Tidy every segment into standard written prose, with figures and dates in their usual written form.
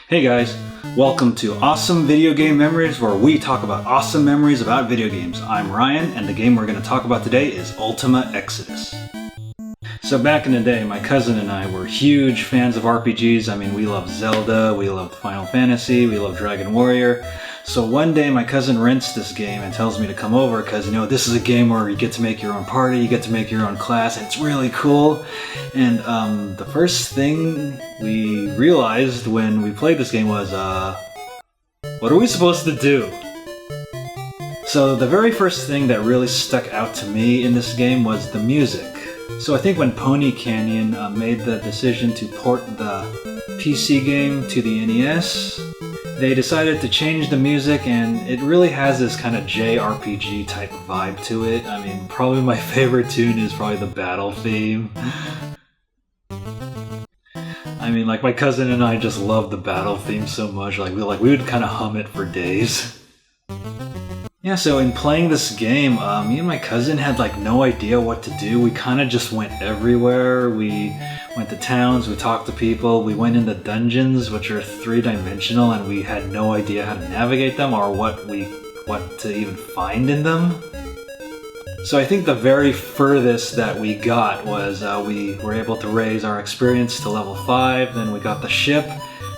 Hey guys, welcome to Awesome Video Game Memories, where we talk about awesome memories about video games. I'm Ryan, and the game we're going to talk about today is Ultima Exodus. So back in the day, my cousin and I were huge fans of RPGs. I mean, we loved Zelda, we loved Final Fantasy, we loved Dragon Warrior. So one day my cousin rents this game and tells me to come over because, you know, this is a game where you get to make your own party, you get to make your own class, and it's really cool. And the first thing we realized when we played this game was, what are we supposed to do? So the very first thing that really stuck out to me in this game was the music. So I think when Pony Canyon made the decision to port the PC game to the NES, they decided to change the music, and it really has this kind of Jrpg type vibe to it. I mean, probably my favorite tune is probably the battle theme. I mean, like, my cousin and I just love the battle theme so much, we would kind of hum it for days. Yeah, so in playing this game, me and my cousin had no idea what to do. We kind of just went everywhere. We went to towns, we talked to people, we went into dungeons, which are three-dimensional, and we had no idea how to navigate them or what to even find in them. So I think the very furthest that we got was we were able to raise our experience to level 5, then we got the ship.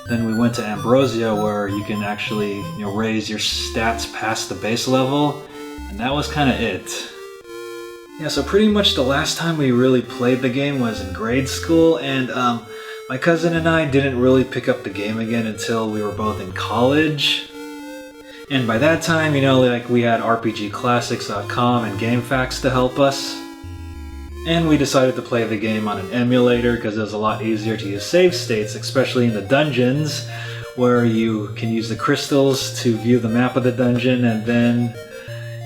Then we went to Ambrosia, where you can actually raise your stats past the base level, and that was kind of it. Yeah, so pretty much the last time we really played the game was in grade school, and my cousin and I didn't really pick up the game again until we were both in college. And by that time, we had RPGclassics.com and GameFAQs to help us. And we decided to play the game on an emulator because it was a lot easier to use save states, especially in the dungeons, where you can use the crystals to view the map of the dungeon, and then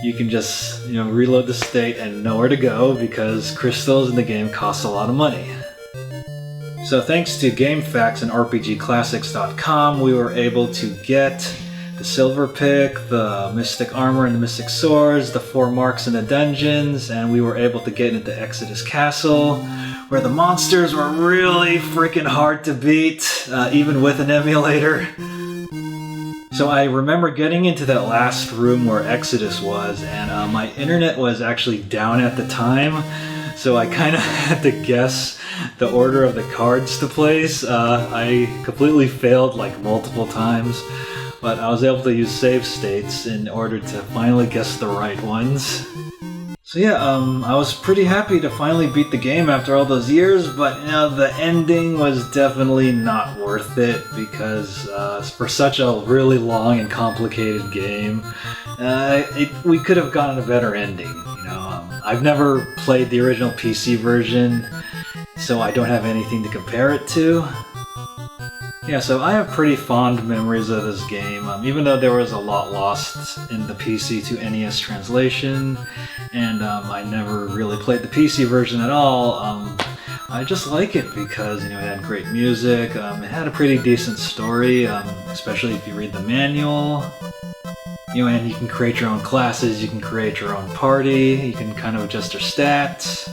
you can just reload the state and know where to go, because crystals in the game cost a lot of money. So thanks to GameFAQs and RPGclassics.com, we were able to get the silver pick, the mystic armor and the mystic swords, the 4 marks in the dungeons, and we were able to get into Exodus Castle, where the monsters were really freaking hard to beat, even with an emulator. So I remember getting into that last room where Exodus was, and my internet was actually down at the time, so I kind of had to guess the order of the cards to place. I completely failed multiple times. But I was able to use save states in order to finally guess the right ones. So yeah, I was pretty happy to finally beat the game after all those years, but the ending was definitely not worth it, because for such a really long and complicated game, we could have gotten a better ending. I've never played the original PC version, so I don't have anything to compare it to. Yeah, so I have pretty fond memories of this game, even though there was a lot lost in the PC to NES translation, and I never really played the PC version at all. I just like it because, it had great music, it had a pretty decent story, especially if you read the manual. And you can create your own classes, you can create your own party, you can kind of adjust your stats.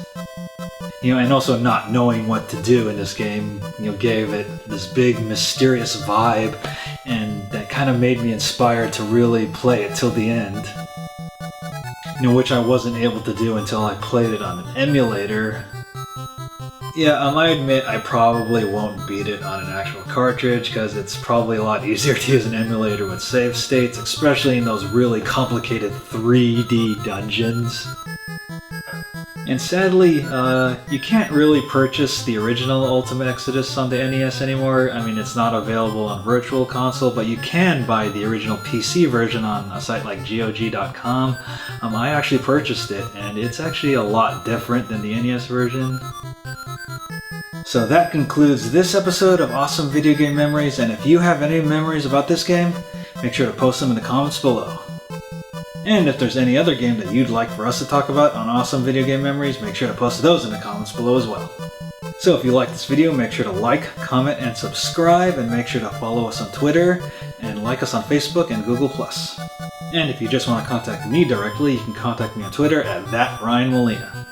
And also not knowing what to do in this game, gave it this big mysterious vibe, and that kind of made me inspired to really play it till the end. Which I wasn't able to do until I played it on an emulator. Yeah, I admit I probably won't beat it on an actual cartridge, because it's probably a lot easier to use an emulator with save states, especially in those really complicated 3D dungeons. And sadly, you can't really purchase the original Ultima Exodus on the NES anymore. I mean, it's not available on Virtual Console, but you can buy the original PC version on a site like GOG.com. I actually purchased it, and it's actually a lot different than the NES version. So that concludes this episode of Awesome Video Game Memories, and if you have any memories about this game, make sure to post them in the comments below. And if there's any other game that you'd like for us to talk about on Awesome Video Game Memories, make sure to post those in the comments below as well. So if you like this video, make sure to like, comment, and subscribe, and make sure to follow us on Twitter, and like us on Facebook and Google+. And if you just want to contact me directly, you can contact me on Twitter at @RyanMolina.